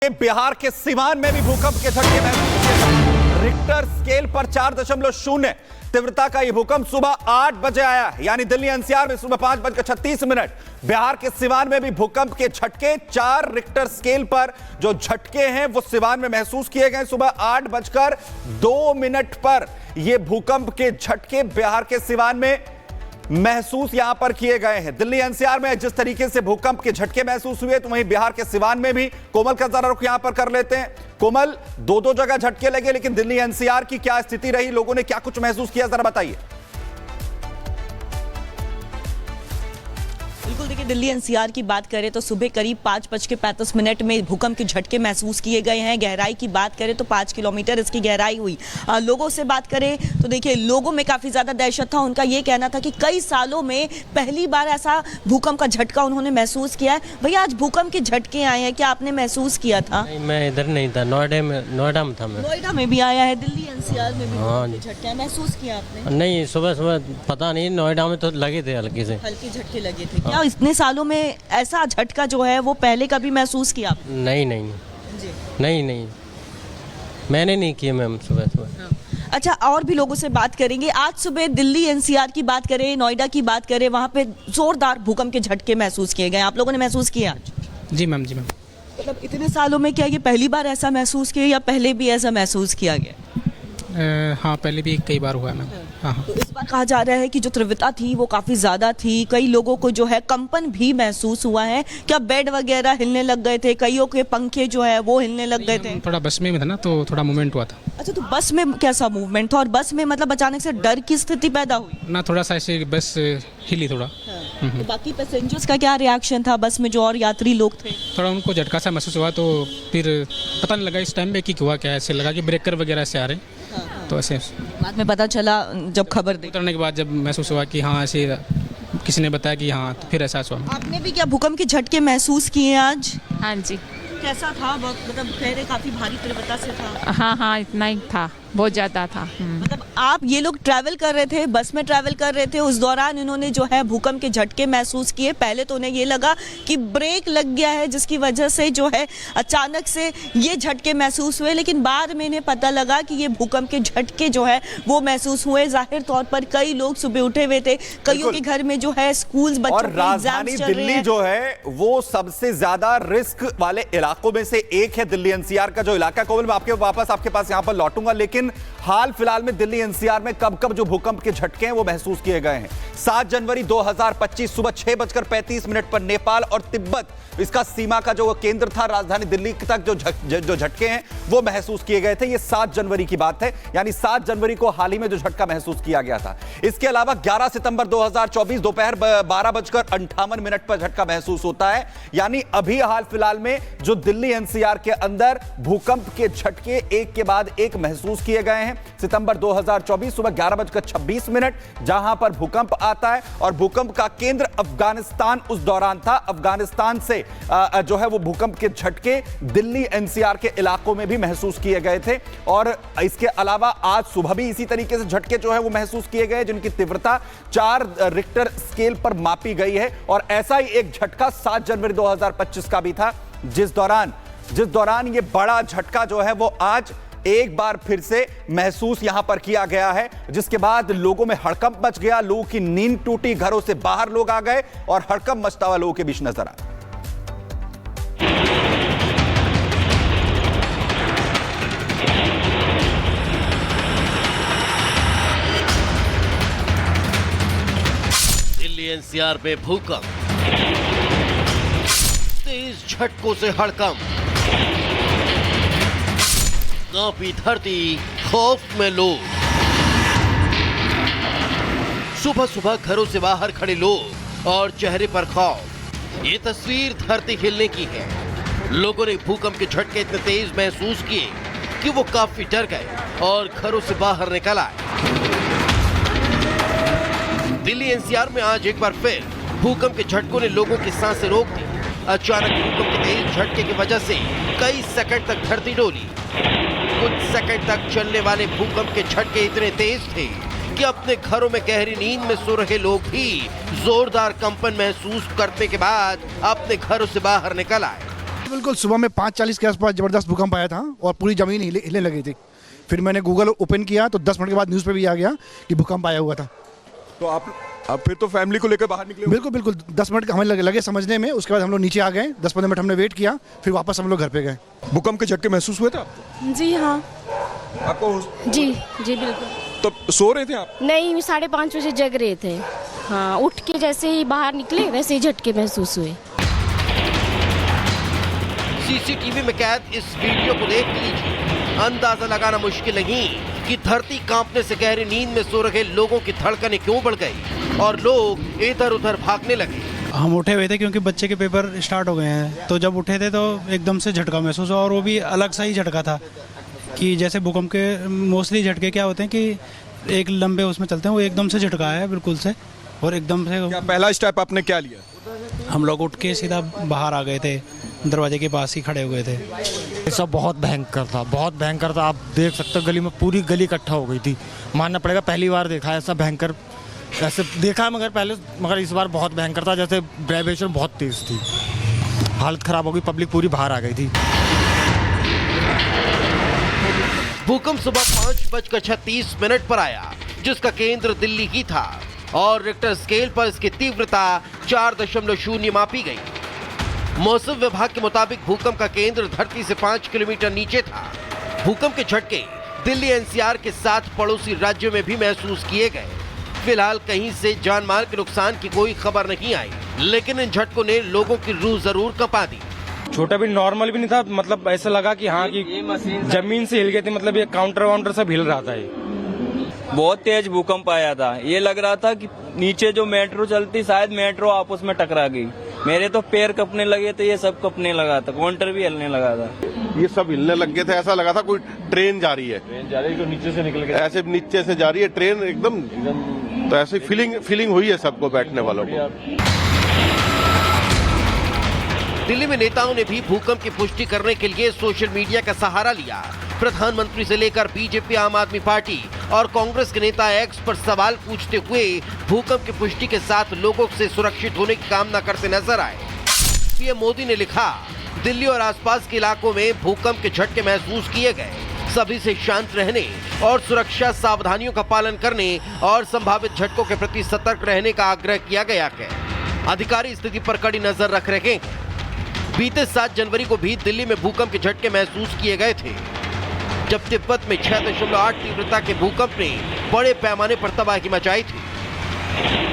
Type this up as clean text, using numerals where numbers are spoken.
बिहार के सीवान में भी भूकंप के झटके महसूस किए गए। रिक्टर स्केल पर 4.0 तीव्रता का यह भूकंप सुबह 8 बजे आया, यानी दिल्ली एनसीआर में सुबह 5:36। बिहार के सीवान में भी भूकंप के झटके 4 रिक्टर स्केल पर जो झटके हैं वो सीवान में महसूस किए गए। सुबह 8:02 पर यह भूकंप के झटके बिहार के सीवान में महसूस यहां पर किए गए हैं। दिल्ली एनसीआर में जिस तरीके से भूकंप के झटके महसूस हुए, तो वहीं बिहार के सीवान में भी। कोमल का जरा रुख यहां पर कर लेते हैं। कोमल, दो जगह झटके लगे, लेकिन दिल्ली एनसीआर की क्या स्थिति रही, लोगों ने क्या कुछ महसूस किया, जरा बताइए। बिल्कुल, देखिए दिल्ली एनसीआर की बात करें तो सुबह करीब 5:35 में भूकंप के झटके महसूस किए गए हैं। गहराई की बात करें तो 5 किलोमीटर इसकी गहराई हुई। लोगों से बात करें तो देखिए लोगों में काफ़ी ज़्यादा दहशत था। उनका ये कहना था कि कई सालों में पहली बार ऐसा भूकंप का झटका उन्होंने महसूस किया है। भैया, आज भूकंप के झटके आए हैं, क्या आपने महसूस किया था? नहीं, मैं इधर नहीं था, नोएडा में था मैं। नोएडा में भी आया है, दिल्ली एनसीआर में भी झटके महसूस किया आपने? नहीं, सुबह पता नहीं, नोएडा में तो लगे थे, हल्के झटके लगे थे। क्या इतने सालों में ऐसा झटका जो है वो पहले कभी महसूस किया? नहीं नहीं, मैंने नहीं किया मैम सुबह। अच्छा, और भी लोगों से बात करेंगे। आज सुबह दिल्ली एनसीआर की बात करें, नोएडा की बात करें, वहां पे जोरदार भूकंप के झटके महसूस किए गए। आप लोगों ने महसूस किया? जी मैम। मतलब इतने सालों में क्या ये पहली बार ऐसा महसूस किया या पहले भी ऐसा महसूस किया गया? हाँ, पहले भी कई बार हुआ है मैम। हाँ। तो इस बार कहा जा रहा है कि जो तीव्रता थी वो काफ़ी ज़्यादा थी। कई लोगों को जो है कंपन भी महसूस हुआ है। क्या बेड वगैरह हिलने लग गए थे? कईयों के पंखे जो है वो हिलने लग गए थे? थोड़ा बस में था ना, तो थोड़ा मूवमेंट हुआ था। अच्छा, तो बस में कैसा मूवमेंट था? और बस में मतलब अचानक से डर की स्थिति पैदा हुई ना? थोड़ा सा ऐसे बस हिली थोड़ा। तो बाकी पैसेंजर्स का क्या रिएक्शन था, बस में जो और यात्री लोग थे? थोड़ा उनको झटका सा महसूस हुआ, तो फिर पता नहीं लगा इस टाइम पे कि हुआ क्या। ऐसे लगा कि ब्रेकर वगैरह से आ रहे, तो ऐसे बाद में पता चला जब खबर दी उतरने के बाद जब महसूस हुआ कि हाँ ऐसे किसी ने बताया कि हाँ, तो फिर एहसास हुआ। आपने भी क्या भूकंप के झटके महसूस किए आज? हाँ जी। कैसा था? मतलब कह रहे काफी भारी तीव्रता से था। हाँ, इतना ही था, बहुत ज़्यादा था। मतलब आप ये लोग ट्रैवल कर रहे थे, बस में ट्रैवल कर रहे थे, उस दौरान इन्होंने जो है भूकंप के झटके महसूस किए। पहले तो उन्हें ये लगा कि ब्रेक लग गया है, जिसकी वजह से जो है अचानक से ये झटके महसूस हुए, लेकिन बाद में इन्हें पता लगा कि ये भूकंप के झटके जो है वो महसूस हुए। जाहिर तौर पर कई लोग सुबह उठे हुए थे, कईयों के घर में जो है स्कूल्स बच्चों और राजधानी दिल्ली जो है वो सबसे ज्यादा रिस्क वाले इलाकों में से एक है। दिल्ली एनसीआर का जो इलाका, कोमल मैं वापस आपके पास यहां पर लौटूंगा, लेकिन हाल फिलहाल में दिल्ली एनसीआर में कब जो भूकंप के झटके हैं वो महसूस किए गए हैं। 7 जनवरी 2025 सुबह 6:35 पर नेपाल और तिब्बत, इसका सीमा का जो केंद्र था राजधानी दिल्ली तक जो झटके हैं वो महसूस किए गए थे। ये 7 जनवरी की बात है, यानी 7 जनवरी को हाल ही में जो झटका महसूस किया गया था। इसके अलावा 11 सितंबर 2024 दोपहर 12:58 पर झटका महसूस होता है। यानी अभी हाल फिलहाल में जो दिल्ली एनसीआर के अंदर भूकंप के झटके एक के बाद एक महसूस किए गए हैं। सितंबर 2024 सुबह 11:26 जहां पर भूकंप आता है, और भूकंप का केंद्र अफगानिस्तान उस दौरान था। अफगानिस्तान से जो है वो भूकंप के झटके दिल्ली एनसीआर के इलाकों में भी महसूस किए गए थे। और इसके अलावा आज सुबह भी इसी तरीके से झटके जो है वो महसूस किए गए, जिनकी तीव्रता 4 रिक्टर स्केल पर मापी गई है। और ऐसा ही एक झटका 7 जनवरी 2025 का भी था, जिस दौरान ये बड़ा झटका जो है वो आज एक बार फिर से महसूस यहां पर किया गया है, जिसके बाद लोगों में हड़कंप मच गया, लोगों की नींद टूटी, घरों से बाहर लोग आ गए और हड़कंप मचता हुआ लोगों के बीच नजर आया। दिल्ली एनसीआर में भूकंप, तेज झटकों से हड़कंप, कांपी धरती, खौफ में लोग। सुबह सुबह घरों से बाहर खड़े लोग और चेहरे पर खौफ। ये तस्वीर धरती हिलने की है। लोगों ने भूकंप के झटके इतने तेज महसूस किए कि वो काफी डर गए और घरों से बाहर निकल आए। दिल्ली एनसीआर में आज एक बार फिर भूकंप के झटकों ने लोगों की सांसें रोक दी। अचानक भूकंप के तेज झटके की वजह से कई सेकंड तक धरती डोली। कुछ सेकंड तक चलने वाले भूकंप के झटके इतने तेज थे कि अपने घरों में गहरी नींद में सो रहे लोग भी जोरदार कंपन महसूस करने के बाद अपने घरों से बाहर निकल आए। बिल्कुल। सुबह में 5:40 के आसपास ज़बरदस्त भूकंप आया था और पूरी ज़मीन हिलने लगी थी। फिर मैंने गूगल ओपन किया तो 10 मिनट के बाद न्यूज़ पे भी आ गया कि भूकंप आया हुआ था। तो आप फिर तो फैमिली को लेकर बाहर निकले? बिल्कुल बिल्कुल। 10 मिनट हमें लगे समझने में। उसके बाद हम लोग नीचे आ गए, 10-15 मिनट हमने वेट किया, फिर वापस हम लोग घर पे गए। भूकंप के झटके महसूस हुए थे आपको? जी हाँ। आपको? जी जी बिल्कुल। तो सो रहे थे आप? नहीं, 5:30 बजे जग रहे थे। हाँ, उठ के जैसे ही बाहर निकले वैसे ही झटके महसूस हुए। सीसीटीवी में कैद इस वीडियो को देख लीजिए। अंदाजा लगाना मुश्किल नहीं कि धरती कांपने से गहरी नींद में सो रहे लोगों की धड़कनें क्यों बढ़ गई और लोग इधर उधर भागने लगे। हम उठे हुए थे क्योंकि बच्चे के पेपर स्टार्ट हो गए हैं, तो जब उठे थे तो एकदम से झटका महसूस हुआ, और वो भी अलग सा ही झटका था कि जैसे भूकंप के मोस्टली झटके क्या होते हैं कि एक लंबे उसमें चलते हैं, वो एकदम से झटका है बिल्कुल से, और एकदम से। क्या पहला स्टेप आपने क्या लिया? हम लोग उठ के सीधा बाहर आ गए थे, दरवाजे के पास ही खड़े हुए थे। सब बहुत भयंकर था, बहुत भयंकर था। आप देख सकते हो गली में पूरी गली इकट्ठा हो गई थी। मानना पड़ेगा पहली बार देखा है ऐसा भयंकर, ऐसे देखा है मगर इस बार बहुत भयंकर था। जैसे वाइब्रेशन बहुत तेज थी, हालत खराब हो गई, पब्लिक पूरी बाहर आ गई थी। भूकंप सुबह 5:36 पर आया, जिसका केंद्र दिल्ली ही था और रिक्टर स्केल पर इसकी तीव्रता 4.0 मापी गई। मौसम विभाग के मुताबिक भूकंप का केंद्र धरती से 5 किलोमीटर नीचे था। भूकंप के झटके दिल्ली एनसीआर के साथ पड़ोसी राज्यों में भी महसूस किए गए। फिलहाल कहीं से जान माल के नुकसान की कोई खबर नहीं आई, लेकिन इन झटकों ने लोगों की रूह जरूर कंपा दी। छोटा भी नॉर्मल भी नहीं था, मतलब ऐसा लगा कि हाँ कि जमीन से हिल गई थी, मतलब ये काउंटर वाउंटर सब हिल रहा था। ये बहुत तेज भूकंप आया था, ये लग रहा था कि नीचे जो मेट्रो चलती शायद मेट्रो आपस में टकरा गई। मेरे तो पैर कपने लगे थे, ये सब कपने लगा था, काउंटर भी हिलने लगा था। ये सब हिलने लग गए थे, ऐसा लगा था कोई ट्रेन जा रही है। तो नीचे से निकल गया, ऐसे नीचे से जा रही है ट्रेन एकदम। तो ऐसे फीलिंग हुई है सबको, बैठने वालों को। दिल्ली में नेताओं ने भी भूकंप की पुष्टि करने के लिए सोशल मीडिया का सहारा लिया। प्रधानमंत्री से लेकर बीजेपी, आम आदमी पार्टी और कांग्रेस के नेता एक्स पर सवाल पूछते हुए भूकंप की पुष्टि के साथ लोगों से सुरक्षित होने की कामना करते नजर आए। पीएम मोदी ने लिखा, दिल्ली और आसपास के इलाकों में भूकंप के झटके महसूस किए गए। सभी से शांत रहने और सुरक्षा सावधानियों का पालन करने और संभावित झटकों के प्रति सतर्क रहने का आग्रह किया गया है। अधिकारी स्थिति पर कड़ी नजर रख रहे हैं। बीते 7 जनवरी को भी दिल्ली में भूकंप के झटके महसूस किए गए थे, जब तिब्बत में 6.8 तीव्रता के भूकंप ने बड़े पैमाने पर तबाही मचाई थी।